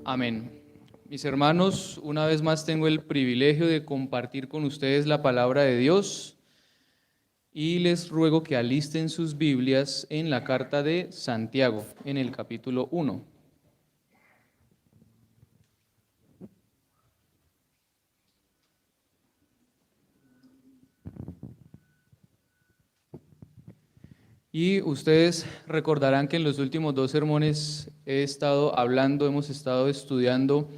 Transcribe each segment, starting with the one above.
Amén. Mis hermanos, una vez más tengo el privilegio de compartir con ustedes la palabra de Dios y les ruego que alisten sus Biblias en la carta de Santiago, en el capítulo 1. Y ustedes recordarán que en los últimos dos sermones hemos estado estudiando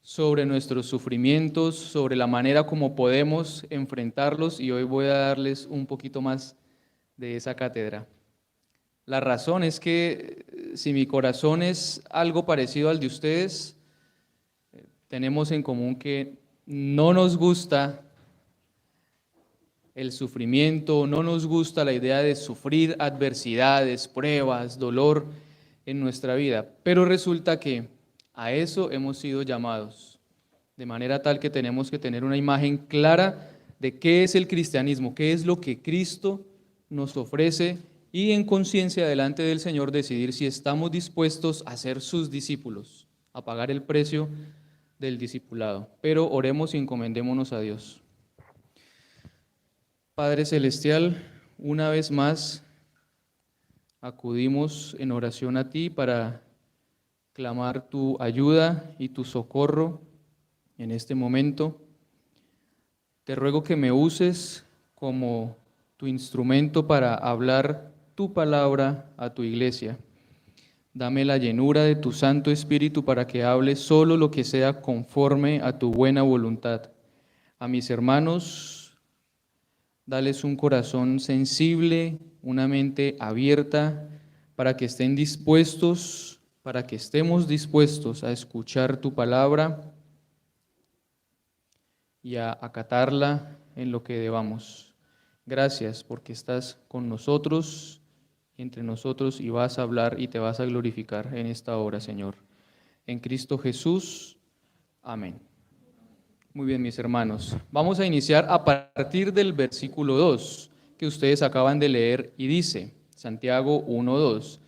sobre nuestros sufrimientos, sobre la manera como podemos enfrentarlos, y hoy voy a darles un poquito más de esa cátedra. La razón es que si mi corazón es algo parecido al de ustedes, tenemos en común que no nos gusta el sufrimiento, no nos gusta la idea de sufrir adversidades, pruebas, dolor en nuestra vida, pero resulta que a eso hemos sido llamados, de manera tal que tenemos que tener una imagen clara de qué es el cristianismo, qué es lo que Cristo nos ofrece y en conciencia delante del Señor decidir si estamos dispuestos a ser sus discípulos, a pagar el precio del discipulado. Pero oremos y encomendémonos a Dios. Padre Celestial, una vez más acudimos en oración a ti para clamar tu ayuda y tu socorro en este momento. Te ruego que me uses como tu instrumento para hablar tu palabra a tu iglesia. Dame la llenura de tu Santo Espíritu para que hable solo lo que sea conforme a tu buena voluntad. A mis hermanos, dales un corazón sensible, una mente abierta, para que estén dispuestos, para que estemos dispuestos a escuchar tu palabra y a acatarla en lo que debamos. Gracias porque estás con nosotros, entre nosotros, y vas a hablar y te vas a glorificar en esta hora, Señor. En Cristo Jesús. Amén. Muy bien, mis hermanos. Vamos a iniciar a partir del versículo 2, que ustedes acaban de leer, y dice, Santiago 1:2,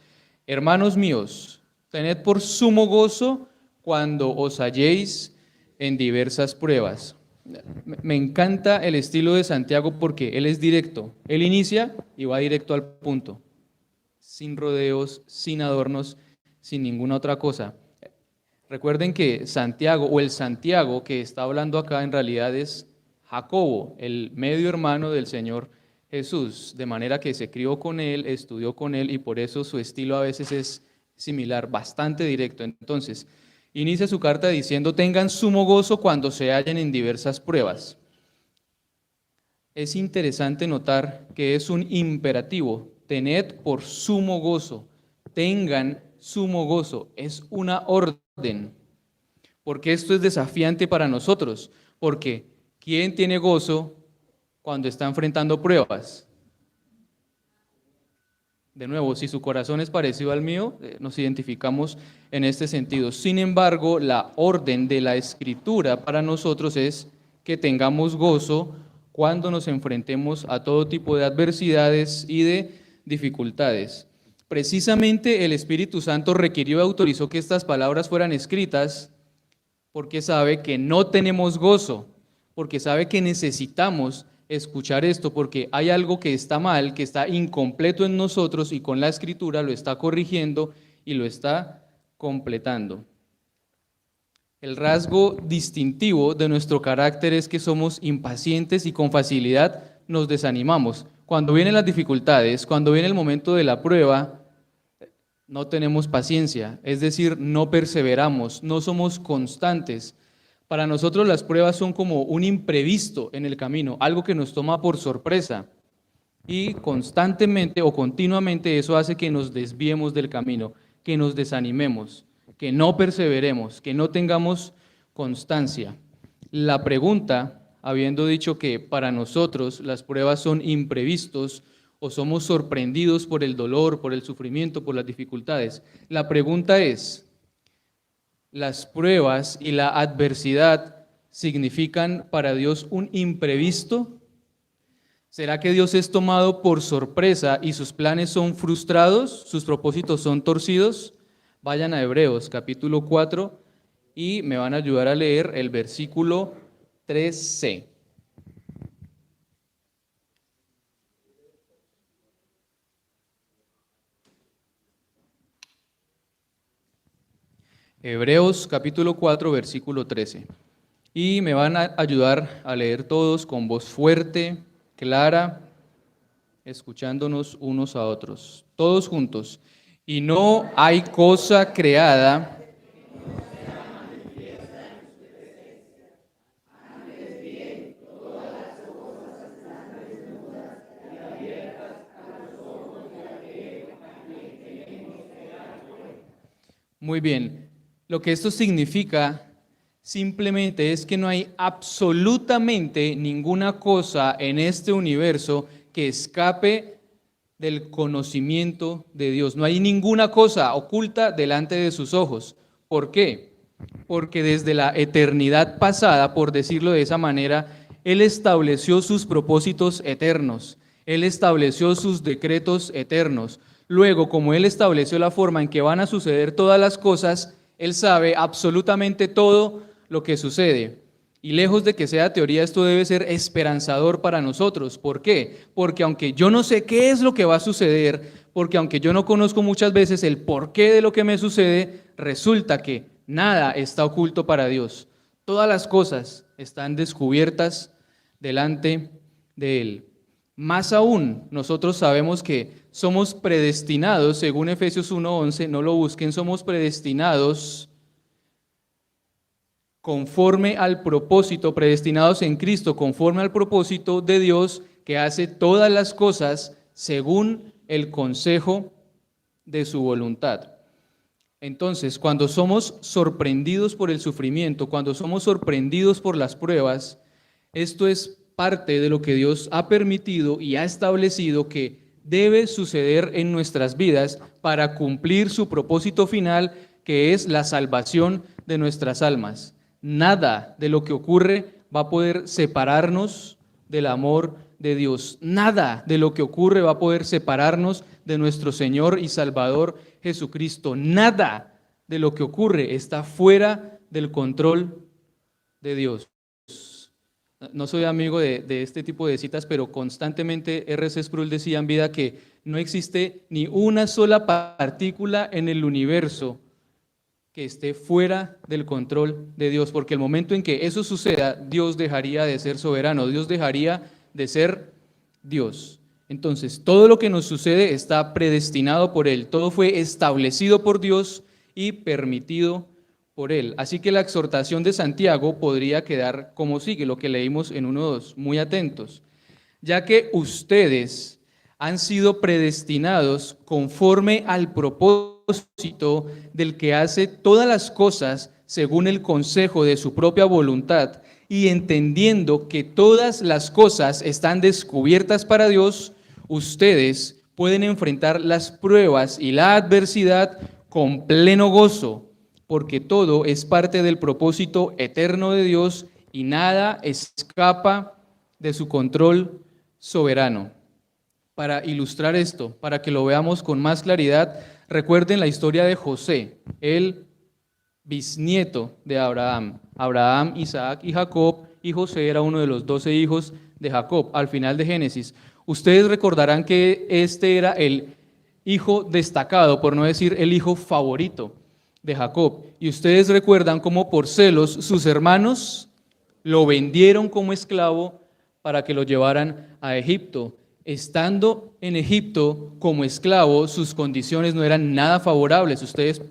hermanos míos, tened por sumo gozo cuando os halléis en diversas pruebas. Me encanta el estilo de Santiago porque él es directo. Él inicia y va directo al punto, sin rodeos, sin adornos, sin ninguna otra cosa. Recuerden que Santiago, o el Santiago que está hablando acá, en realidad es Jacobo, el medio hermano del Señor Jesús, de manera que se crió con él, estudió con él, y por eso su estilo a veces es similar, bastante directo. Entonces, inicia su carta diciendo, tengan sumo gozo cuando se hallen en diversas pruebas. Es interesante notar que es un imperativo, tened por sumo gozo, tengan sumo gozo, es una orden. Porque esto es desafiante para nosotros, porque ¿quién tiene gozo cuando está enfrentando pruebas? De nuevo, si su corazón es parecido al mío, nos identificamos en este sentido. Sin embargo, la orden de la Escritura para nosotros es que tengamos gozo cuando nos enfrentemos a todo tipo de adversidades y de dificultades. Precisamente el Espíritu Santo requirió y autorizó que estas palabras fueran escritas porque sabe que no tenemos gozo, porque sabe que necesitamos escuchar esto, porque hay algo que está mal, que está incompleto en nosotros, y con la Escritura lo está corrigiendo y lo está completando. El rasgo distintivo de nuestro carácter es que somos impacientes y con facilidad nos desanimamos. Cuando vienen las dificultades, cuando viene el momento de la prueba, no tenemos paciencia, es decir, no perseveramos, no somos constantes. Para nosotros las pruebas son como un imprevisto en el camino, algo que nos toma por sorpresa, y constantemente o continuamente eso hace que nos desviemos del camino, que nos desanimemos, que no perseveremos, que no tengamos constancia. La pregunta, habiendo dicho que para nosotros las pruebas son imprevistos o somos sorprendidos por el dolor, por el sufrimiento, por las dificultades, la pregunta es, ¿las pruebas y la adversidad significan para Dios un imprevisto? ¿Será que Dios es tomado por sorpresa y sus planes son frustrados, sus propósitos son torcidos? Vayan a Hebreos capítulo 4 y me van a ayudar a leer el versículo 3c. Hebreos capítulo 4, versículo 13. Y me van a ayudar a leer todos con voz fuerte, clara, escuchándonos unos a otros, todos juntos. Y no hay cosa creada Muy bien. Lo que esto significa simplemente es que no hay absolutamente ninguna cosa en este universo que escape del conocimiento de Dios. No hay ninguna cosa oculta delante de sus ojos. ¿Por qué? Porque desde la eternidad pasada, por decirlo de esa manera, Él estableció sus propósitos eternos. Él estableció sus decretos eternos. Luego, como Él estableció la forma en que van a suceder todas las cosas, Él sabe absolutamente todo lo que sucede. Y lejos de que sea teoría, esto debe ser esperanzador para nosotros. ¿Por qué? Porque aunque yo no sé qué es lo que va a suceder, porque aunque yo no conozco muchas veces el porqué de lo que me sucede, resulta que nada está oculto para Dios. Todas las cosas están descubiertas delante de Él. Más aún, nosotros sabemos que somos predestinados, según Efesios 1:11, no lo busquen, somos predestinados conforme al propósito, predestinados en Cristo, conforme al propósito de Dios que hace todas las cosas según el consejo de su voluntad. Entonces, cuando somos sorprendidos por el sufrimiento, cuando somos sorprendidos por las pruebas, esto es parte de lo que Dios ha permitido y ha establecido que debe suceder en nuestras vidas para cumplir su propósito final, que es la salvación de nuestras almas. Nada de lo que ocurre va a poder separarnos del amor de Dios. Nada de lo que ocurre va a poder separarnos de nuestro Señor y Salvador Jesucristo. Nada de lo que ocurre está fuera del control de Dios. No soy amigo de este tipo de citas, pero constantemente R.C. Sproul decía en vida que no existe ni una sola partícula en el universo que esté fuera del control de Dios, porque el momento en que eso suceda, Dios dejaría de ser soberano, Dios dejaría de ser Dios. Entonces, todo lo que nos sucede está predestinado por Él, todo fue establecido por Dios y permitido por Él. Así que la exhortación de Santiago podría quedar como sigue, lo que leímos en 1:2, muy atentos. Ya que ustedes han sido predestinados conforme al propósito del que hace todas las cosas según el consejo de su propia voluntad, y entendiendo que todas las cosas están descubiertas para Dios, ustedes pueden enfrentar las pruebas y la adversidad con pleno gozo, porque todo es parte del propósito eterno de Dios y nada escapa de su control soberano. Para ilustrar esto, para que lo veamos con más claridad, recuerden la historia de José, el bisnieto de Abraham. Abraham, Isaac y Jacob, y José era uno de los 12 hijos de Jacob, al final de Génesis. Ustedes recordarán que este era el hijo destacado, por no decir el hijo favorito de Jacob. Y ustedes recuerdan cómo por celos sus hermanos lo vendieron como esclavo para que lo llevaran a Egipto. Estando en Egipto como esclavo, sus condiciones no eran nada favorables. Ustedes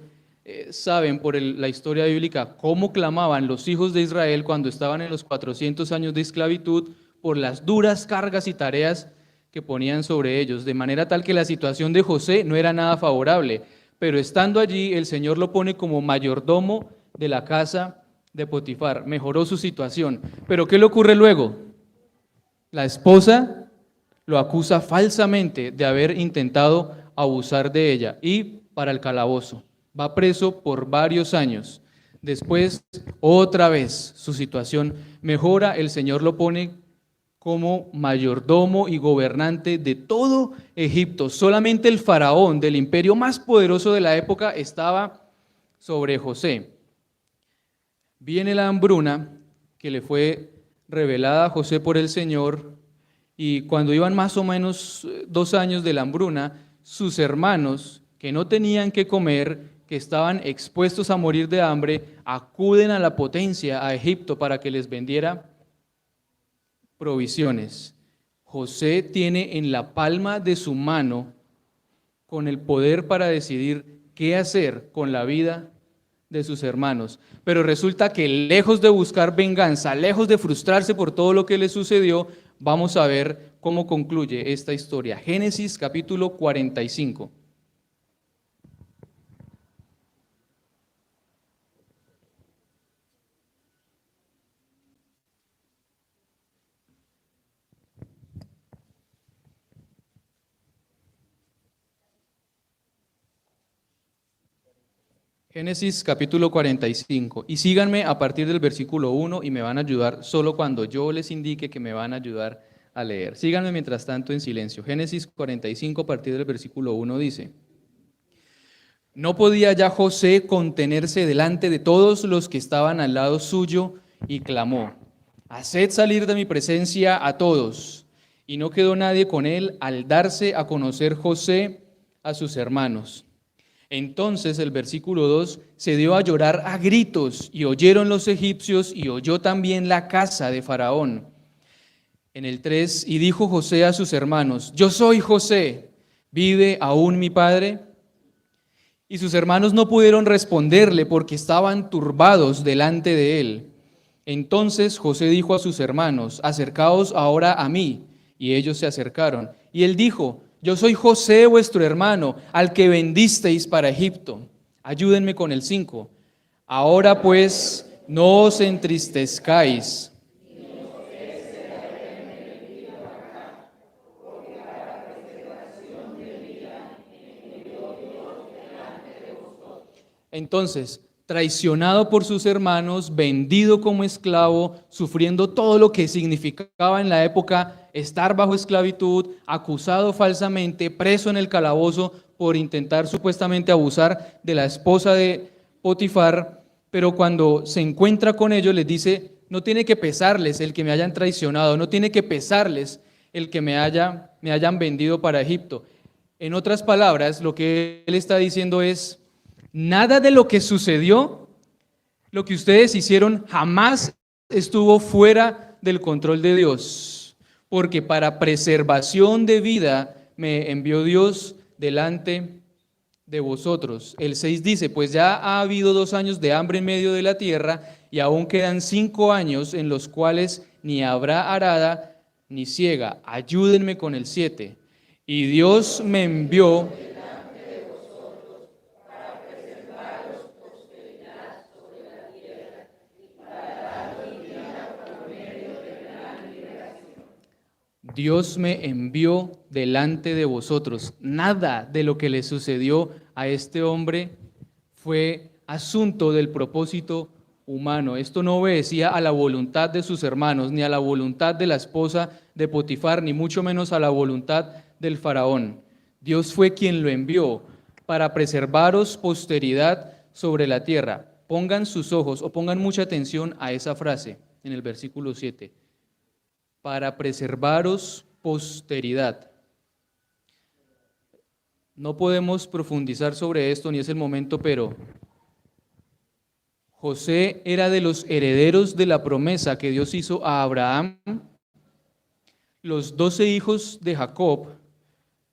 saben por la historia bíblica cómo clamaban los hijos de Israel cuando estaban en los 400 años de esclavitud por las duras cargas y tareas que ponían sobre ellos, de manera tal que la situación de José no era nada favorable. Pero estando allí, el Señor lo pone como mayordomo de la casa de Potifar. Mejoró su situación. ¿Pero qué le ocurre luego? La esposa lo acusa falsamente de haber intentado abusar de ella y para el calabozo. Va preso por varios años. Después, otra vez, su situación mejora. El Señor lo pone como mayordomo y gobernante de todo Egipto. Solamente el faraón del imperio más poderoso de la época estaba sobre José. Viene la hambruna que le fue revelada a José por el Señor, y cuando iban más o menos 2 años de la hambruna, sus hermanos, que no tenían que comer, que estaban expuestos a morir de hambre, acuden a la potencia, a Egipto, para que les vendiera provisiones. José tiene en la palma de su mano con el poder para decidir qué hacer con la vida de sus hermanos. Pero resulta que lejos de buscar venganza, lejos de frustrarse por todo lo que le sucedió, vamos a ver cómo concluye esta historia. Génesis capítulo 45. Génesis capítulo 45. Y síganme a partir del versículo 1 y me van a ayudar solo cuando yo les indique que me van a ayudar a leer. Síganme mientras tanto en silencio. Génesis 45 a partir del versículo 1 dice: No podía ya José contenerse delante de todos los que estaban al lado suyo y clamó: Haced salir de mi presencia a todos. Y no quedó nadie con él al darse a conocer José a sus hermanos. Entonces el versículo 2 se dio a llorar a gritos, y oyeron los egipcios, y oyó también la casa de Faraón. En el 3, y dijo José a sus hermanos: Yo soy José, ¿vive aún mi padre? Y sus hermanos no pudieron responderle porque estaban turbados delante de él. Entonces José dijo a sus hermanos: Acercaos ahora a mí. Y ellos se acercaron. Y él dijo: Yo soy José vuestro hermano, al que vendisteis para Egipto. Ayúdenme con el 5. Ahora pues, no os entristezcáis. Entonces, traicionado por sus hermanos, vendido como esclavo, sufriendo todo lo que significaba en la época estar bajo esclavitud, acusado falsamente, preso en el calabozo por intentar supuestamente abusar de la esposa de Potifar, pero cuando se encuentra con ellos les dice: no tiene que pesarles el que me hayan traicionado, no tiene que pesarles el que me hayan vendido para Egipto. En otras palabras, lo que él está diciendo es: nada de lo que sucedió, lo que ustedes hicieron, jamás estuvo fuera del control de Dios, porque para preservación de vida me envió Dios delante de vosotros. El 6 dice: pues ya ha habido 2 años de hambre en medio de la tierra, y aún quedan 5 años en los cuales ni habrá arada ni siega. Ayúdenme con el 7. Y Dios me envió Dios me envió delante de vosotros. Nada de lo que le sucedió a este hombre fue asunto del propósito humano. Esto no obedecía a la voluntad de sus hermanos, ni a la voluntad de la esposa de Potifar, ni mucho menos a la voluntad del faraón. Dios fue quien lo envió para preservaros posteridad sobre la tierra. Pongan sus ojos o pongan mucha atención a esa frase en el versículo 7. Para preservaros posteridad. No podemos profundizar sobre esto, ni es el momento, pero José era de los herederos de la promesa que Dios hizo a Abraham. Los 12 hijos de Jacob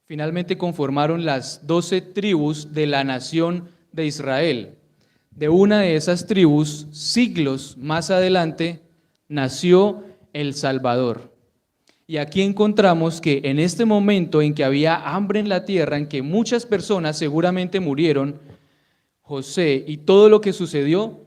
finalmente conformaron las 12 tribus de la nación de Israel. De una de esas tribus, siglos más adelante, nació el Salvador. Y aquí encontramos que en este momento en que había hambre en la tierra, en que muchas personas seguramente murieron, José y todo lo que sucedió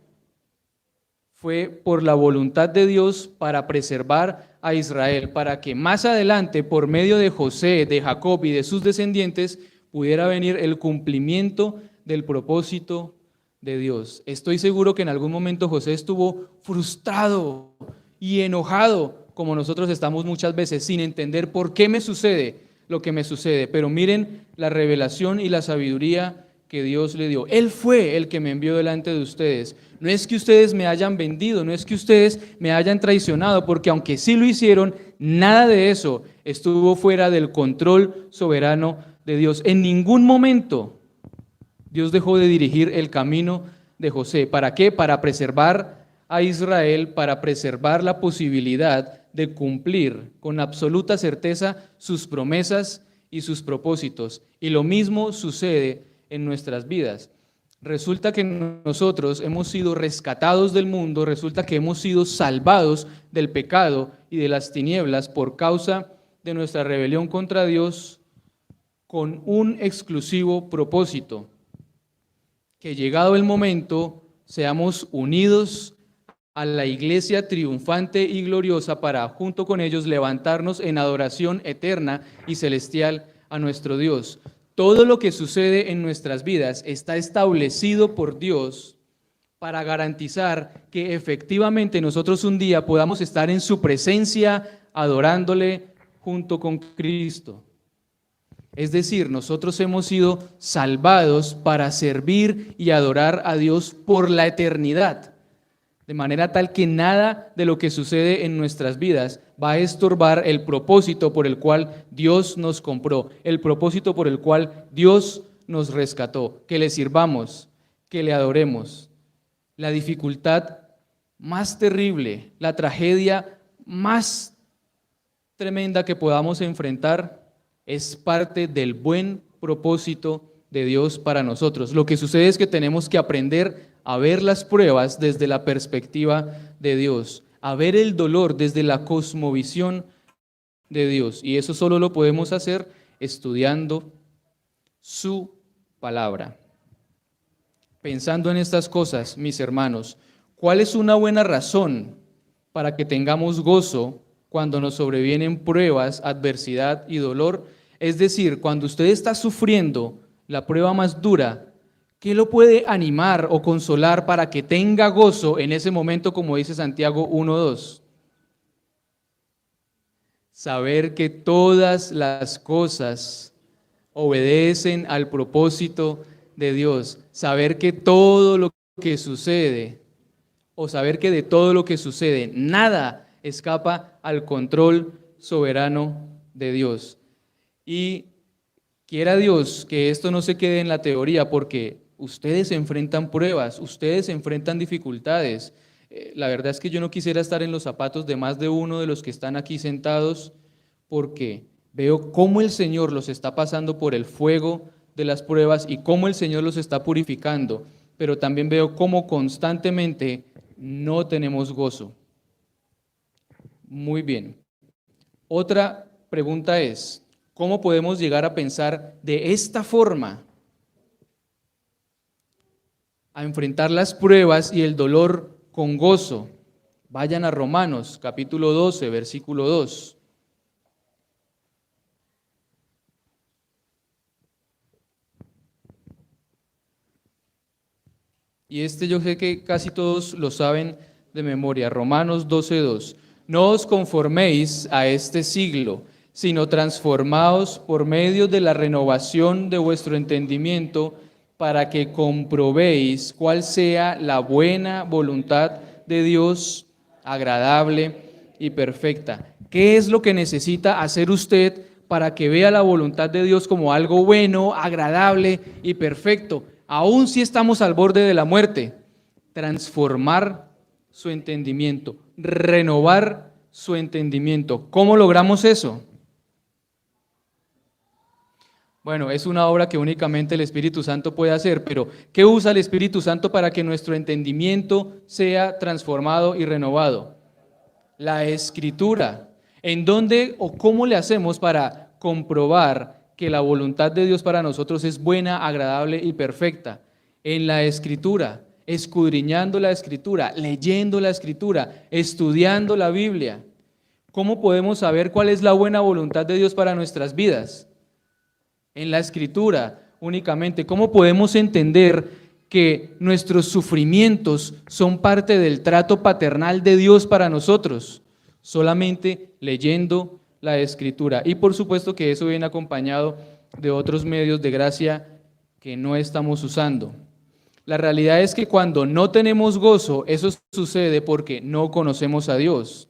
fue por la voluntad de Dios para preservar a Israel, para que más adelante, por medio de José, de Jacob y de sus descendientes, pudiera venir el cumplimiento del propósito de Dios. Estoy seguro que en algún momento José estuvo frustrado y enojado, como nosotros estamos muchas veces, sin entender por qué me sucede lo que me sucede. Pero miren la revelación y la sabiduría que Dios le dio. Él fue el que me envió delante de ustedes. No es que ustedes me hayan vendido, no es que ustedes me hayan traicionado, porque aunque sí lo hicieron, nada de eso estuvo fuera del control soberano de Dios. En ningún momento Dios dejó de dirigir el camino de José. ¿Para qué? Para preservar a Israel, para preservar la posibilidad de cumplir con absoluta certeza sus promesas y sus propósitos. Y lo mismo sucede en nuestras vidas. Resulta que nosotros hemos sido rescatados del mundo, resulta que hemos sido salvados del pecado y de las tinieblas por causa de nuestra rebelión contra Dios, con un exclusivo propósito: que llegado el momento seamos unidos a la iglesia triunfante y gloriosa para junto con ellos levantarnos en adoración eterna y celestial a nuestro Dios. Todo lo que sucede en nuestras vidas está establecido por Dios para garantizar que efectivamente nosotros un día podamos estar en su presencia adorándole junto con Cristo. Es decir, nosotros hemos sido salvados para servir y adorar a Dios por la eternidad, de manera tal que nada de lo que sucede en nuestras vidas va a estorbar el propósito por el cual Dios nos compró, el propósito por el cual Dios nos rescató, que le sirvamos, que le adoremos. La dificultad más terrible, la tragedia más tremenda que podamos enfrentar es parte del buen propósito de Dios para nosotros. Lo que sucede es que tenemos que aprender a ver las pruebas desde la perspectiva de Dios, a ver el dolor desde la cosmovisión de Dios. Y eso solo lo podemos hacer estudiando su palabra. Pensando en estas cosas, mis hermanos, ¿cuál es una buena razón para que tengamos gozo cuando nos sobrevienen pruebas, adversidad y dolor? Es decir, cuando usted está sufriendo la prueba más dura, ¿qué lo puede animar o consolar para que tenga gozo en ese momento, como dice Santiago 1:2? Saber que todas las cosas obedecen al propósito de Dios. Saber que todo lo que sucede, o saber que de todo lo que sucede, nada escapa al control soberano de Dios. Y quiera Dios que esto no se quede en la teoría, porque ustedes enfrentan pruebas, ustedes enfrentan dificultades. La verdad es que yo no quisiera estar en los zapatos de más de uno de los que están aquí sentados, porque veo cómo el Señor los está pasando por el fuego de las pruebas y cómo el Señor los está purificando, pero también veo cómo constantemente no tenemos gozo. Muy bien. Otra pregunta es: ¿cómo podemos llegar a pensar de esta forma? A enfrentar las pruebas y el dolor con gozo. Vayan a Romanos, capítulo 12, versículo 2. Y yo sé que casi todos lo saben de memoria. Romanos 12:2. No os conforméis a este siglo, sino transformaos por medio de la renovación de vuestro entendimiento, para que comprobéis cuál sea la buena voluntad de Dios, agradable y perfecta. ¿Qué es lo que necesita hacer usted para que vea la voluntad de Dios como algo bueno, agradable y perfecto? Aún si estamos al borde de la muerte, transformar su entendimiento, renovar su entendimiento. ¿Cómo logramos eso? Bueno, es una obra que únicamente el Espíritu Santo puede hacer, pero ¿qué usa el Espíritu Santo para que nuestro entendimiento sea transformado y renovado? La Escritura. ¿En dónde o cómo le hacemos para comprobar que la voluntad de Dios para nosotros es buena, agradable y perfecta? En la Escritura, escudriñando la Escritura, leyendo la Escritura, estudiando la Biblia. ¿Cómo podemos saber cuál es la buena voluntad de Dios para nuestras vidas? En la Escritura únicamente. ¿Cómo podemos entender que nuestros sufrimientos son parte del trato paternal de Dios para nosotros? Solamente leyendo la Escritura. Y por supuesto que eso viene acompañado de otros medios de gracia que no estamos usando. La realidad es que cuando no tenemos gozo, eso sucede porque no conocemos a Dios.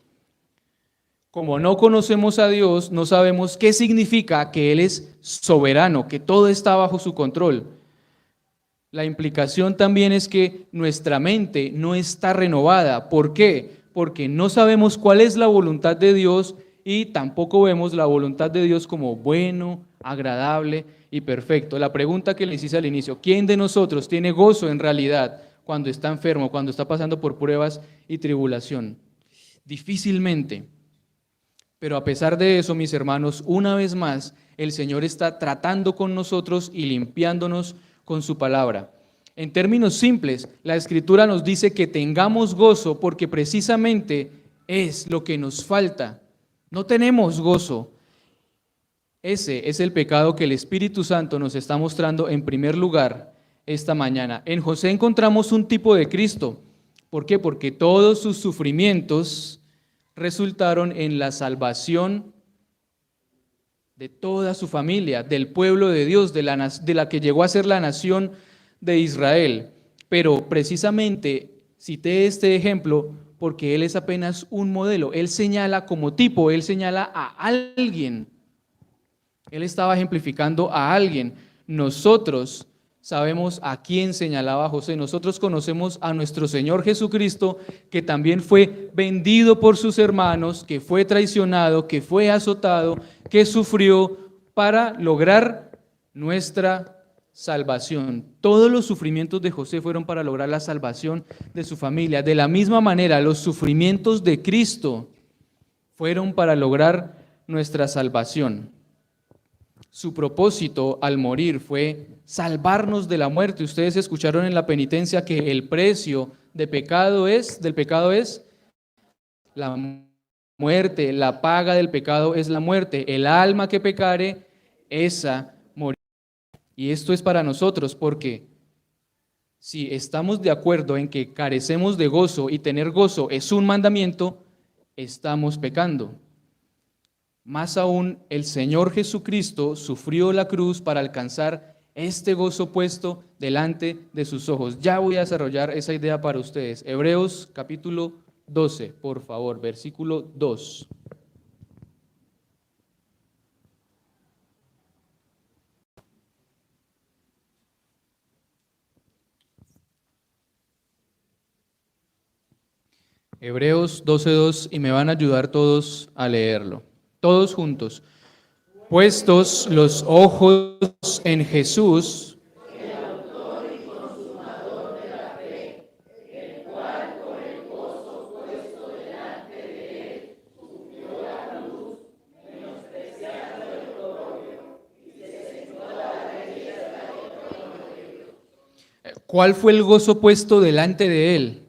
Como no conocemos a Dios, no sabemos qué significa que Él es soberano, que todo está bajo su control. La implicación también es que nuestra mente no está renovada. ¿Por qué? Porque no sabemos cuál es la voluntad de Dios y tampoco vemos la voluntad de Dios como bueno, agradable y perfecto. La pregunta que les hice al inicio, ¿quién de nosotros tiene gozo en realidad cuando está enfermo, cuando está pasando por pruebas y tribulación? Difícilmente. Pero a pesar de eso, mis hermanos, una vez más, el Señor está tratando con nosotros y limpiándonos con su palabra. En términos simples, la Escritura nos dice que tengamos gozo porque precisamente es lo que nos falta. No tenemos gozo. Ese es el pecado que el Espíritu Santo nos está mostrando en primer lugar esta mañana. En José encontramos un tipo de Cristo. ¿Por qué? Porque todos sus sufrimientos resultaron en la salvación de toda su familia, del pueblo de Dios, de la que llegó a ser la nación de Israel. Pero precisamente cité este ejemplo porque él es apenas un modelo. Él señala como tipo, él señala a alguien. Él estaba ejemplificando a alguien. Nosotros sabemos a quién señalaba José. Nosotros conocemos a nuestro Señor Jesucristo, que también fue vendido por sus hermanos, que fue traicionado, que fue azotado, que sufrió para lograr nuestra salvación. Todos los sufrimientos de José fueron para lograr la salvación de su familia. De la misma manera, los sufrimientos de Cristo fueron para lograr nuestra salvación. Su propósito al morir fue salvarnos de la muerte. Ustedes escucharon en la penitencia que el precio del pecado es la muerte, la paga del pecado es la muerte. El alma que pecare, esa morirá. Y esto es para nosotros porque si estamos de acuerdo en que carecemos de gozo y tener gozo es un mandamiento, estamos pecando. Más aún, el Señor Jesucristo sufrió la cruz para alcanzar este gozo puesto delante de sus ojos. Ya voy a desarrollar esa idea para ustedes. Hebreos capítulo 12, por favor, versículo 2. Hebreos 12:2, y me van a ayudar todos a leerlo. Todos juntos. Puestos los ojos en Jesús, ¿cuál fue el gozo puesto delante de él?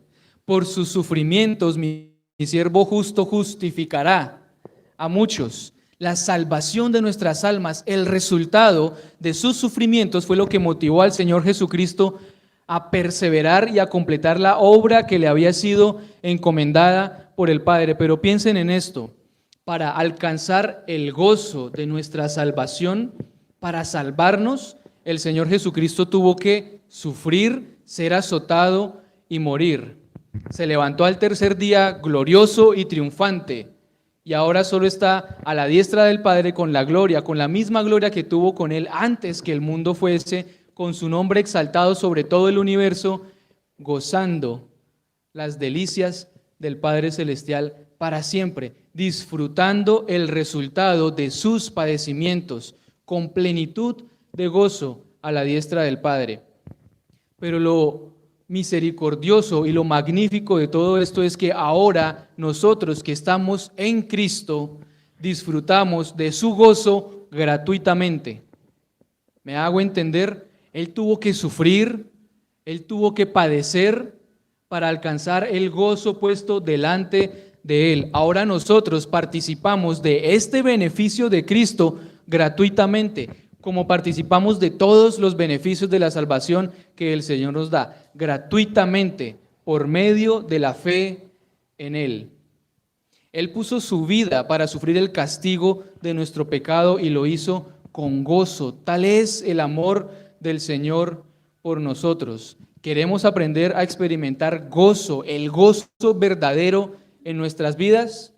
Por sus sufrimientos mi siervo justo justificará a muchos. La salvación de nuestras almas, el resultado de sus sufrimientos fue lo que motivó al Señor Jesucristo a perseverar y a completar la obra que le había sido encomendada por el Padre. Pero piensen en esto, para alcanzar el gozo de nuestra salvación, para salvarnos, el Señor Jesucristo tuvo que sufrir, ser azotado y morir. Se levantó al tercer día glorioso y triunfante. Y ahora solo está a la diestra del Padre con la gloria, con la misma gloria que tuvo con Él antes que el mundo fuese, con su nombre exaltado sobre todo el universo, gozando las delicias del Padre Celestial para siempre, disfrutando el resultado de sus padecimientos, con plenitud de gozo a la diestra del Padre. Pero lo misericordioso y lo magnífico de todo esto es que ahora nosotros que estamos en Cristo disfrutamos de su gozo gratuitamente. ¿Me hago entender? Él tuvo que sufrir, Él tuvo que padecer para alcanzar el gozo puesto delante de Él. Ahora nosotros participamos de este beneficio de Cristo gratuitamente, como participamos de todos los beneficios de la salvación que el Señor nos da, gratuitamente, por medio de la fe en Él. Él puso su vida para sufrir el castigo de nuestro pecado y lo hizo con gozo. Tal es el amor del Señor por nosotros. ¿Queremos aprender a experimentar gozo, el gozo verdadero en nuestras vidas?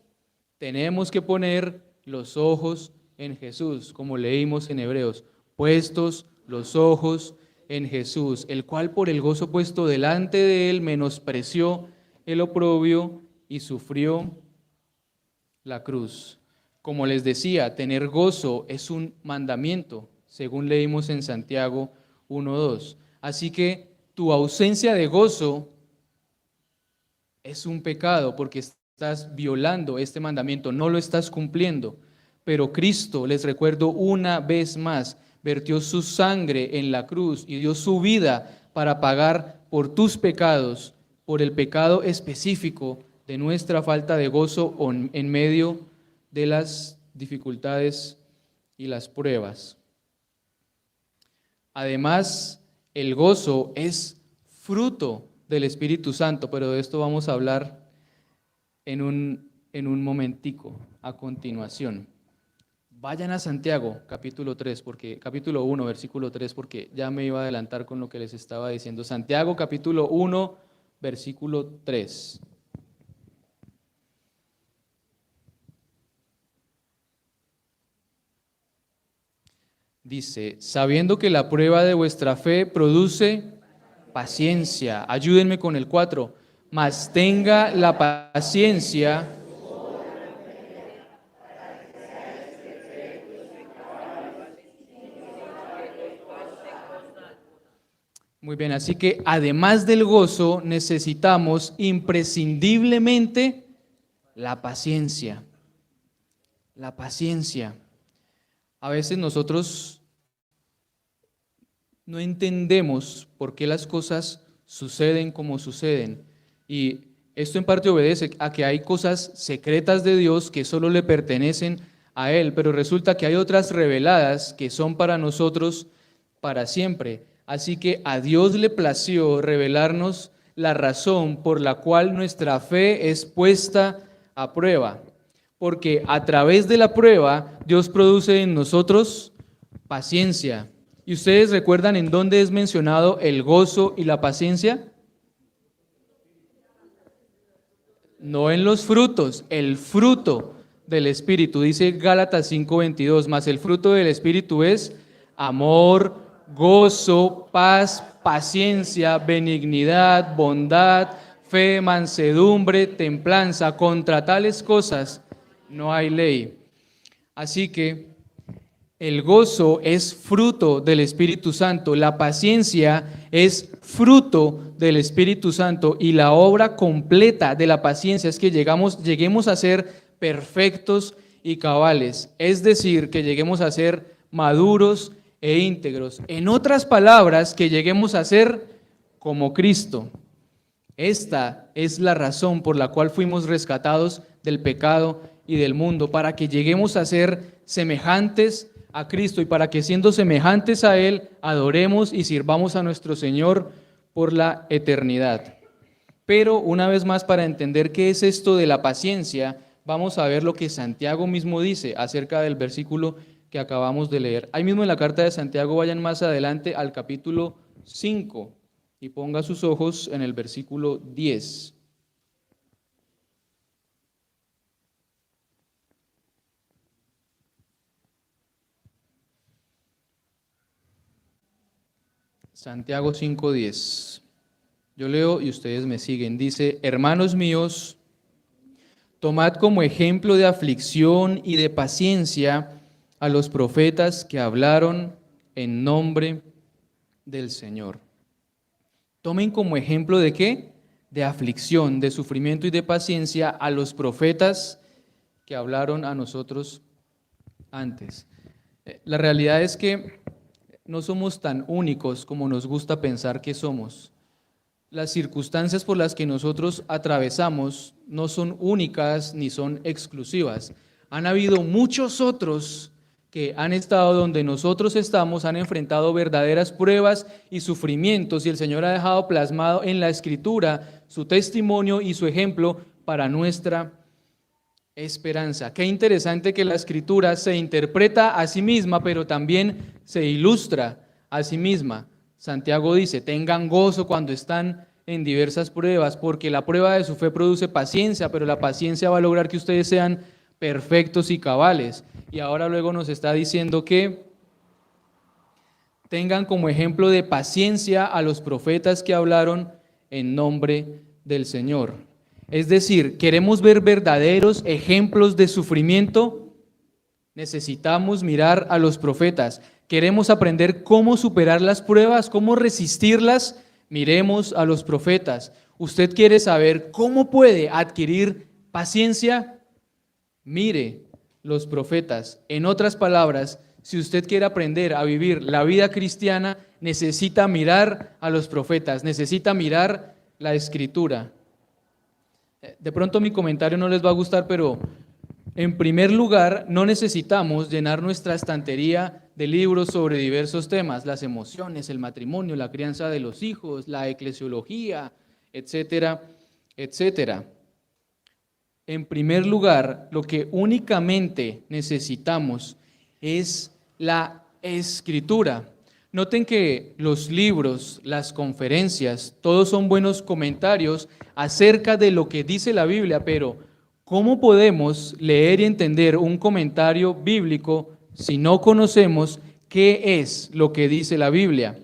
Tenemos que poner los ojos en Jesús, como leímos en Hebreos, puestos los ojos en Jesús, el cual por el gozo puesto delante de él menospreció el oprobio y sufrió la cruz. Como les decía, tener gozo es un mandamiento, según leímos en Santiago 1:2. Así que tu ausencia de gozo es un pecado porque estás violando este mandamiento, no lo estás cumpliendo. Pero Cristo, les recuerdo una vez más, vertió su sangre en la cruz y dio su vida para pagar por tus pecados, por el pecado específico de nuestra falta de gozo en medio de las dificultades y las pruebas. Además, el gozo es fruto del Espíritu Santo, pero de esto vamos a hablar en un momentico a continuación. Vayan a Santiago, capítulo 1, versículo 3, porque ya me iba a adelantar con lo que les estaba diciendo. Santiago, capítulo 1, versículo 3. Dice, sabiendo que la prueba de vuestra fe produce paciencia. Ayúdenme con el 4. Mas tenga la paciencia. Muy bien, así que además del gozo necesitamos imprescindiblemente la paciencia. La paciencia. A veces nosotros no entendemos por qué las cosas suceden como suceden. Y esto en parte obedece a que hay cosas secretas de Dios que solo le pertenecen a Él, pero resulta que hay otras reveladas que son para nosotros para siempre. Así que a Dios le plació revelarnos la razón por la cual nuestra fe es puesta a prueba. Porque a través de la prueba, Dios produce en nosotros paciencia. ¿Y ustedes recuerdan en dónde es mencionado el gozo y la paciencia? No en los frutos, el fruto del Espíritu. Dice Gálatas 5:22, mas el fruto del Espíritu es amor, gozo, paz, paciencia, benignidad, bondad, fe, mansedumbre, templanza. Contra tales cosas no hay ley. Así que el gozo es fruto del Espíritu Santo, la paciencia es fruto del Espíritu Santo y la obra completa de la paciencia es que lleguemos a ser perfectos y cabales, es decir, que lleguemos a ser maduros e íntegros. En otras palabras, que lleguemos a ser como Cristo. Esta es la razón por la cual fuimos rescatados del pecado y del mundo, para que lleguemos a ser semejantes a Cristo y para que siendo semejantes a Él, adoremos y sirvamos a nuestro Señor por la eternidad. Pero una vez más, para entender qué es esto de la paciencia, vamos a ver lo que Santiago mismo dice acerca del versículo que acabamos de leer. Ahí mismo en la carta de Santiago, vayan más adelante al capítulo 5 y ponga sus ojos en el versículo 10. Santiago 5:10. Yo leo y ustedes me siguen. Dice, hermanos míos, tomad como ejemplo de aflicción y de paciencia a los profetas que hablaron en nombre del Señor. Tomen como ejemplo de ¿qué? De aflicción, de sufrimiento y de paciencia a los profetas que hablaron a nosotros antes. La realidad es que no somos tan únicos como nos gusta pensar que somos. Las circunstancias por las que nosotros atravesamos no son únicas ni son exclusivas. Han habido muchos otros que han estado donde nosotros estamos, han enfrentado verdaderas pruebas y sufrimientos, y el Señor ha dejado plasmado en la Escritura su testimonio y su ejemplo para nuestra esperanza. Qué interesante que la Escritura se interpreta a sí misma, pero también se ilustra a sí misma. Santiago dice, tengan gozo cuando están en diversas pruebas, porque la prueba de su fe produce paciencia, pero la paciencia va a lograr que ustedes sean perfectos y cabales. Y ahora luego nos está diciendo que tengan como ejemplo de paciencia a los profetas que hablaron en nombre del Señor. Es decir, ¿queremos ver verdaderos ejemplos de sufrimiento? Necesitamos mirar a los profetas. ¿Queremos aprender cómo superar las pruebas, cómo resistirlas? Miremos a los profetas. ¿Usted quiere saber cómo puede adquirir paciencia? Mire los profetas. En otras palabras, si usted quiere aprender a vivir la vida cristiana, necesita mirar a los profetas, necesita mirar la Escritura. De pronto mi comentario no les va a gustar, pero en primer lugar, no necesitamos llenar nuestra estantería de libros sobre diversos temas, las emociones, el matrimonio, la crianza de los hijos, la eclesiología, etcétera, etcétera. En primer lugar, lo que únicamente necesitamos es la Escritura. Noten que los libros, las conferencias, todos son buenos comentarios acerca de lo que dice la Biblia, pero ¿cómo podemos leer y entender un comentario bíblico si no conocemos qué es lo que dice la Biblia?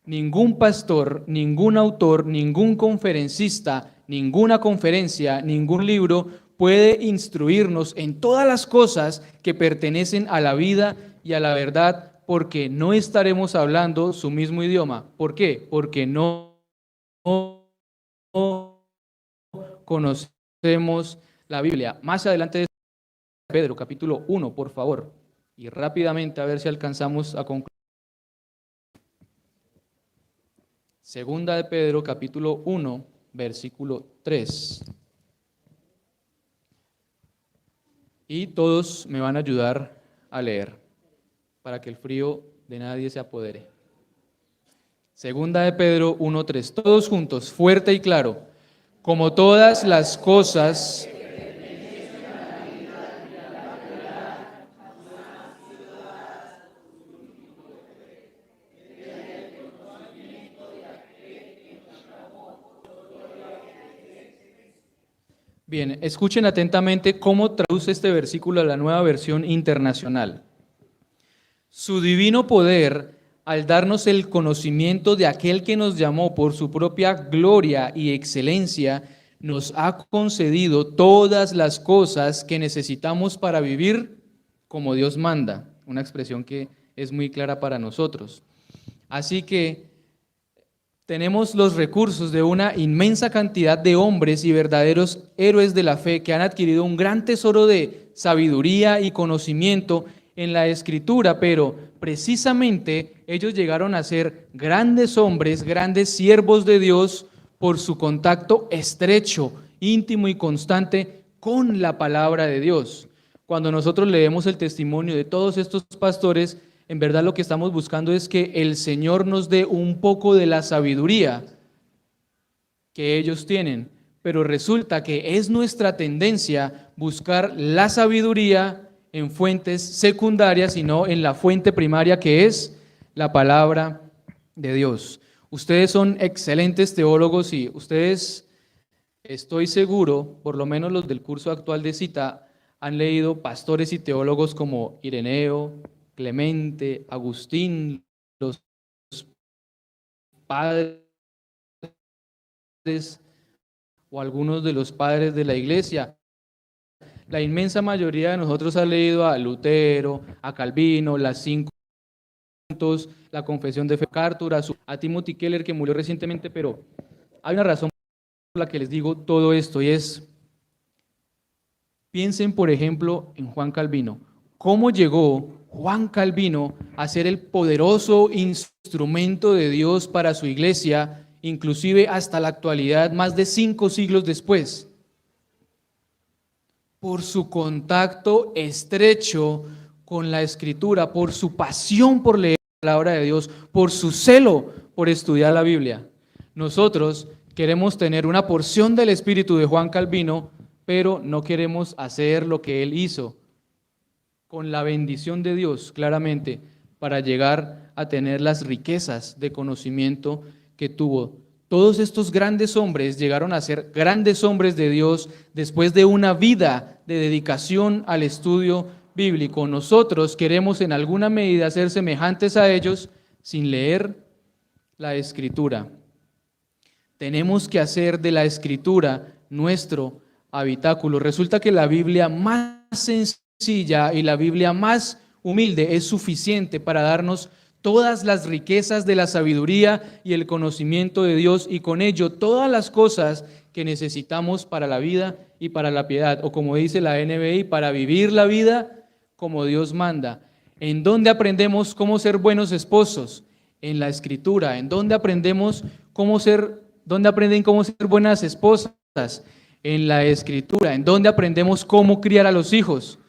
Ningún pastor, ningún autor, ningún conferencista, ninguna conferencia, ningún libro puede instruirnos en todas las cosas que pertenecen a la vida y a la verdad, porque no estaremos hablando su mismo idioma. ¿Por qué? Porque no conocemos la Biblia. Más adelante de Pedro, capítulo 1, por favor, y rápidamente a ver si alcanzamos a concluir. Segunda de Pedro, capítulo 1, versículo 3. Y todos me van a ayudar a leer, para que el frío de nadie se apodere. Segunda de Pedro 1, 3. Todos juntos, fuerte y claro. Como todas las cosas Bien, escuchen atentamente cómo traduce este versículo a la Nueva Versión Internacional. Su divino poder, al darnos el conocimiento de aquel que nos llamó por su propia gloria y excelencia, nos ha concedido todas las cosas que necesitamos para vivir como Dios manda, una expresión que es muy clara para nosotros. Así que tenemos los recursos de una inmensa cantidad de hombres y verdaderos héroes de la fe que han adquirido un gran tesoro de sabiduría y conocimiento en la Escritura, pero precisamente ellos llegaron a ser grandes hombres, grandes siervos de Dios por su contacto estrecho, íntimo y constante con la palabra de Dios. Cuando nosotros leemos el testimonio de todos estos pastores, en verdad lo que estamos buscando es que el Señor nos dé un poco de la sabiduría que ellos tienen, pero resulta que es nuestra tendencia buscar la sabiduría en fuentes secundarias y no en la fuente primaria que es la palabra de Dios. Ustedes son excelentes teólogos y ustedes, estoy seguro, por lo menos los del curso actual de Cita, han leído pastores y teólogos como Ireneo, Clemente, Agustín, los padres o algunos de los padres de la iglesia. La inmensa mayoría de nosotros ha leído a Lutero, a Calvino, las 5 puntos, la confesión de fe, MacArthur, a Timothy Keller, que murió recientemente, pero hay una razón por la que les digo todo esto, y es, piensen por ejemplo en Juan Calvino. ¿Cómo llegó Juan Calvino a ser el poderoso instrumento de Dios para su iglesia, inclusive hasta la actualidad, más de 5 siglos después? Por su contacto estrecho con la Escritura, por su pasión por leer la palabra de Dios, por su celo por estudiar la Biblia. Nosotros queremos tener una porción del espíritu de Juan Calvino, pero no queremos hacer lo que él hizo. Con la bendición de Dios, claramente, para llegar a tener las riquezas de conocimiento que tuvo. Todos estos grandes hombres llegaron a ser grandes hombres de Dios después de una vida de dedicación al estudio bíblico. Nosotros queremos en alguna medida ser semejantes a ellos sin leer la Escritura. Tenemos que hacer de la Escritura nuestro habitáculo. Resulta que la Biblia más sencilla y la Biblia más humilde es suficiente para darnos todas las riquezas de la sabiduría y el conocimiento de Dios, y con ello todas las cosas que necesitamos para la vida y para la piedad, o como dice la NBI, para vivir la vida como Dios manda. ¿En dónde aprendemos cómo ser buenos esposos? En la Escritura. ¿En dónde aprendemos dónde aprenden cómo ser buenas esposas? En la Escritura. ¿En dónde aprendemos cómo criar a los hijos?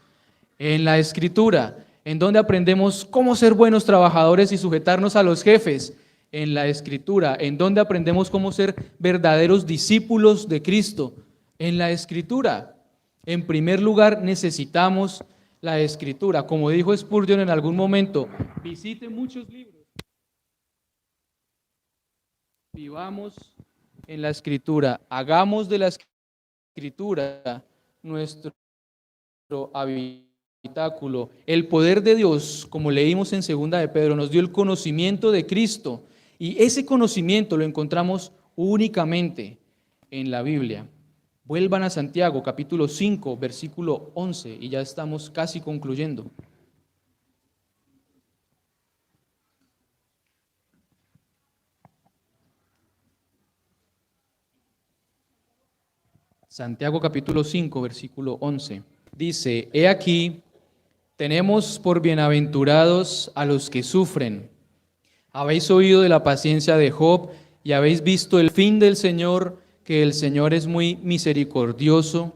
En la Escritura. ¿En dónde aprendemos cómo ser buenos trabajadores y sujetarnos a los jefes? En la Escritura. ¿En dónde aprendemos cómo ser verdaderos discípulos de Cristo? En la Escritura. En primer lugar, necesitamos la Escritura. Como dijo Spurgeon en algún momento, visite muchos libros. Vivamos en la Escritura. Hagamos de la Escritura nuestro habitáculo. El poder de Dios, como leímos en 2 de Pedro, nos dio el conocimiento de Cristo, y ese conocimiento lo encontramos únicamente en la Biblia. Vuelvan a Santiago, capítulo 5, versículo 11, y ya estamos casi concluyendo. Santiago capítulo 5, versículo 11. Dice, he aquí, tenemos por bienaventurados a los que sufren. Habéis oído de la paciencia de Job y habéis visto el fin del Señor, que el Señor es muy misericordioso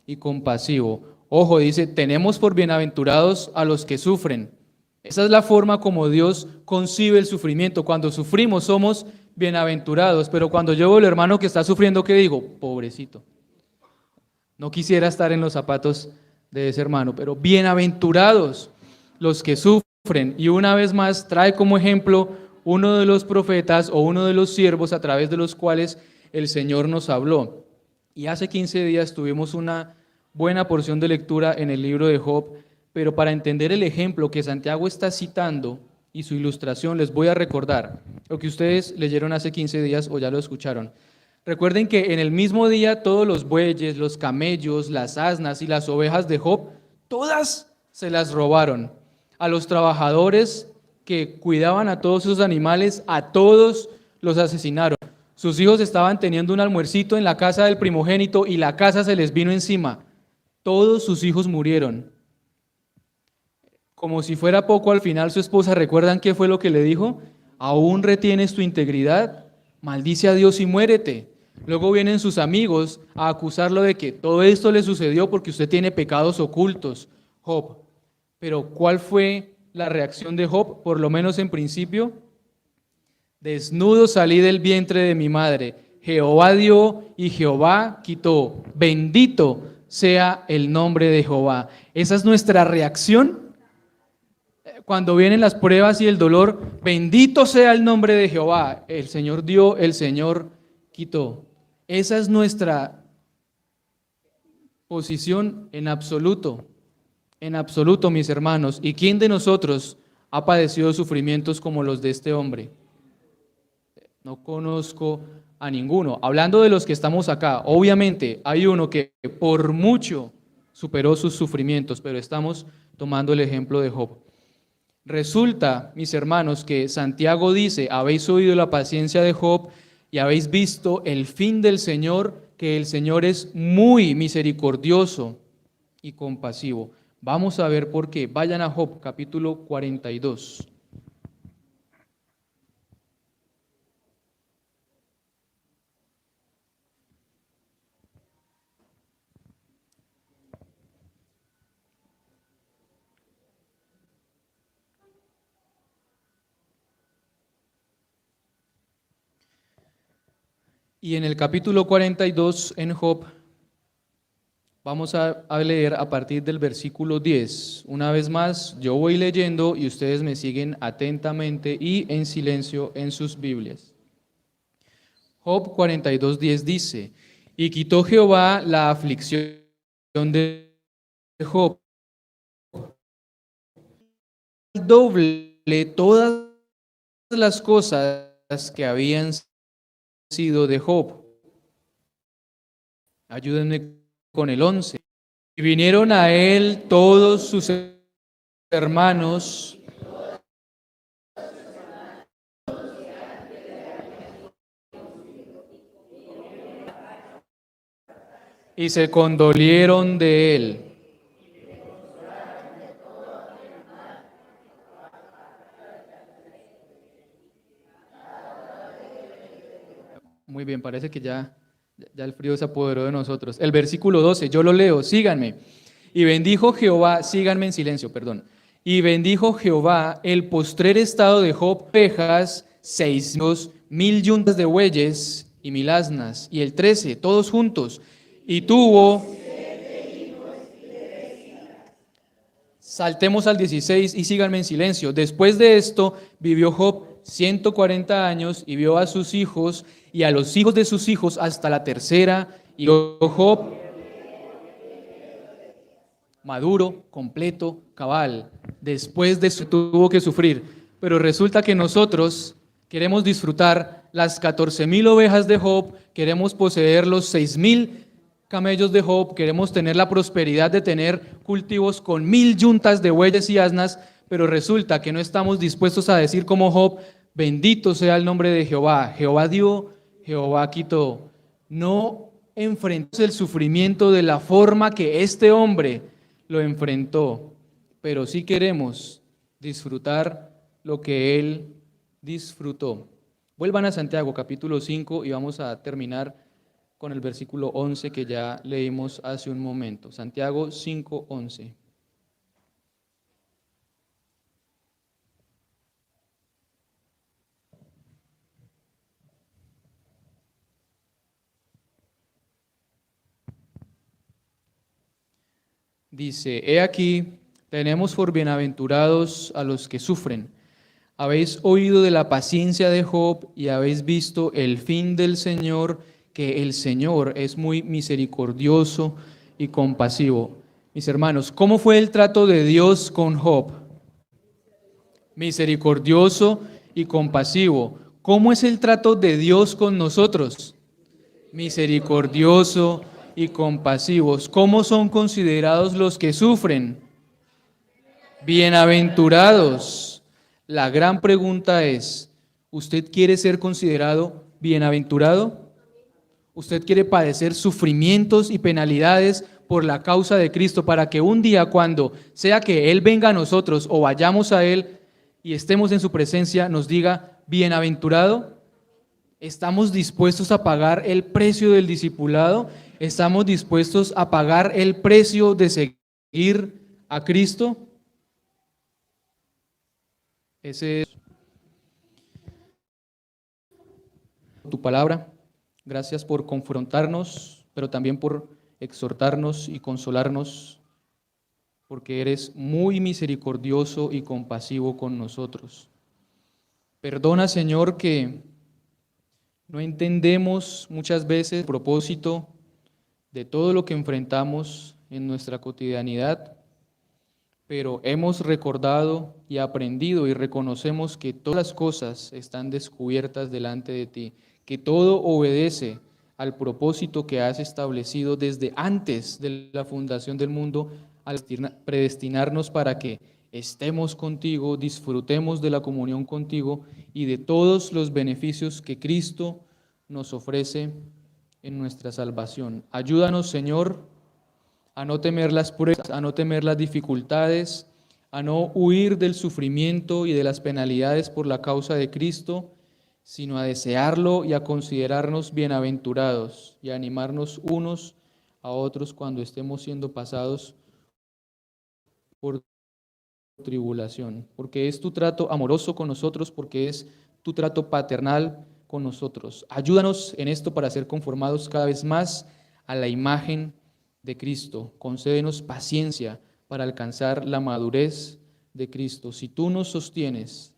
y compasivo. Ojo, dice, tenemos por bienaventurados a los que sufren. Esa es la forma como Dios concibe el sufrimiento. Cuando sufrimos somos bienaventurados, pero cuando yo veo al hermano que está sufriendo, ¿qué digo? Pobrecito. No quisiera estar en los zapatos de ese hermano, pero bienaventurados los que sufren. Y una vez más trae como ejemplo uno de los profetas o uno de los siervos a través de los cuales el Señor nos habló. Y hace 15 días tuvimos una buena porción de lectura en el libro de Job, pero para entender el ejemplo que Santiago está citando y su ilustración, les voy a recordar lo que ustedes leyeron hace 15 días o ya lo escucharon. Recuerden que en el mismo día todos los bueyes, los camellos, las asnas y las ovejas de Job, todas se las robaron. A los trabajadores que cuidaban a todos esos animales, a todos los asesinaron. Sus hijos estaban teniendo un almuercito en la casa del primogénito y la casa se les vino encima. Todos sus hijos murieron. Como si fuera poco, al final su esposa, ¿recuerdan qué fue lo que le dijo? ¿Aún retienes tu integridad? Maldice a Dios y muérete. Luego vienen sus amigos a acusarlo de que todo esto le sucedió porque usted tiene pecados ocultos, Job. Pero ¿cuál fue la reacción de Job? Por lo menos en principio, desnudo salí del vientre de mi madre. Jehová dio y Jehová quitó. Bendito sea el nombre de Jehová. Esa es nuestra reacción cuando vienen las pruebas y el dolor. Bendito sea el nombre de Jehová. El Señor dio, el Señor quitó. Esa es nuestra posición en absoluto, mis hermanos. ¿Y quién de nosotros ha padecido sufrimientos como los de este hombre? No conozco a ninguno. Hablando de los que estamos acá, obviamente hay uno que por mucho superó sus sufrimientos, pero estamos tomando el ejemplo de Job. Resulta, mis hermanos, que Santiago dice, habéis oído la paciencia de Job y habéis visto el fin del Señor, que el Señor es muy misericordioso y compasivo. Vamos a ver por qué. Vayan a Job, capítulo 42. Y en el capítulo 42, en Job, Vamos a leer a partir del versículo 10. Una vez más, yo voy leyendo y ustedes me siguen atentamente y en silencio en sus Biblias. Job 42:10 dice, y quitó Jehová la aflicción de Job, doble todas las cosas que habían sido de Job. Ayúdenme con el 11. Y vinieron a él todos sus hermanos y se condolieron de él. Muy bien, parece que ya el frío se apoderó de nosotros. El versículo 12, yo lo leo, síganme. Y bendijo Jehová, síganme en silencio, perdón. Y bendijo Jehová el postrer estado de Job, ovejas, 6.000 yuntas de bueyes y 1.000 asnas. Y el 13, todos juntos. Y tuvo... Saltemos al 16 y síganme en silencio. Después de esto vivió Job 140 años y vio a sus hijos y a los hijos de sus hijos hasta la tercera. Y Job maduro, completo, cabal. Después de eso tuvo que sufrir. Pero resulta que nosotros queremos disfrutar las 14.000 ovejas de Job, queremos poseer los 6.000 camellos de Job, queremos tener la prosperidad de tener cultivos con 1.000 yuntas de bueyes y asnas, pero resulta que no estamos dispuestos a decir como Job, bendito sea el nombre de Jehová. Jehová dio, Jehová quitó. No enfrentamos el sufrimiento de la forma que este hombre lo enfrentó, pero sí queremos disfrutar lo que él disfrutó. Vuelvan a Santiago capítulo 5 y vamos a terminar con el versículo 11 que ya leímos hace un momento. Santiago 5:11. Dice, he aquí, tenemos por bienaventurados a los que sufren. Habéis oído de la paciencia de Job y habéis visto el fin del Señor, que el Señor es muy misericordioso y compasivo. Mis hermanos, ¿cómo fue el trato de Dios con Job? Misericordioso y compasivo. ¿Cómo es el trato de Dios con nosotros? Misericordioso y compasivos. ¿Cómo son considerados los que sufren? Bienaventurados. La gran pregunta es, ¿usted quiere ser considerado bienaventurado? ¿Usted quiere padecer sufrimientos y penalidades por la causa de Cristo para que un día, cuando sea que Él venga a nosotros o vayamos a Él y estemos en su presencia, nos diga, bienaventurado? ¿Estamos dispuestos a pagar el precio del discipulado? ¿Estamos dispuestos a pagar el precio de seguir a Cristo? Ese es tu palabra. Gracias por confrontarnos, pero también por exhortarnos y consolarnos, porque eres muy misericordioso y compasivo con nosotros. Perdona, Señor, que no entendemos muchas veces el propósito de todo lo que enfrentamos en nuestra cotidianidad, pero hemos recordado y aprendido y reconocemos que todas las cosas están descubiertas delante de ti, que todo obedece al propósito que has establecido desde antes de la fundación del mundo, al predestinarnos para que estemos contigo, disfrutemos de la comunión contigo y de todos los beneficios que Cristo nos ofrece en nuestra salvación. Ayúdanos, Señor, a no temer las pruebas, a no temer las dificultades, a no huir del sufrimiento y de las penalidades por la causa de Cristo, sino a desearlo y a considerarnos bienaventurados y a animarnos unos a otros cuando estemos siendo pasados por tribulación, porque es tu trato amoroso con nosotros, porque es tu trato paternal con nosotros. Ayúdanos en esto para ser conformados cada vez más a la imagen de Cristo. Concédenos paciencia para alcanzar la madurez de Cristo. Si tú nos sostienes,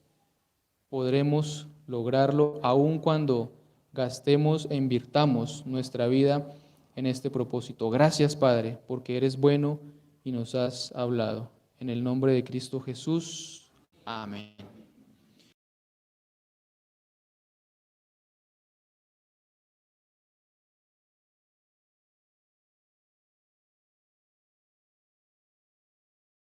podremos lograrlo aun cuando gastemos e invirtamos nuestra vida en este propósito. Gracias, Padre, porque eres bueno y nos has hablado. En el nombre de Cristo Jesús. Amén.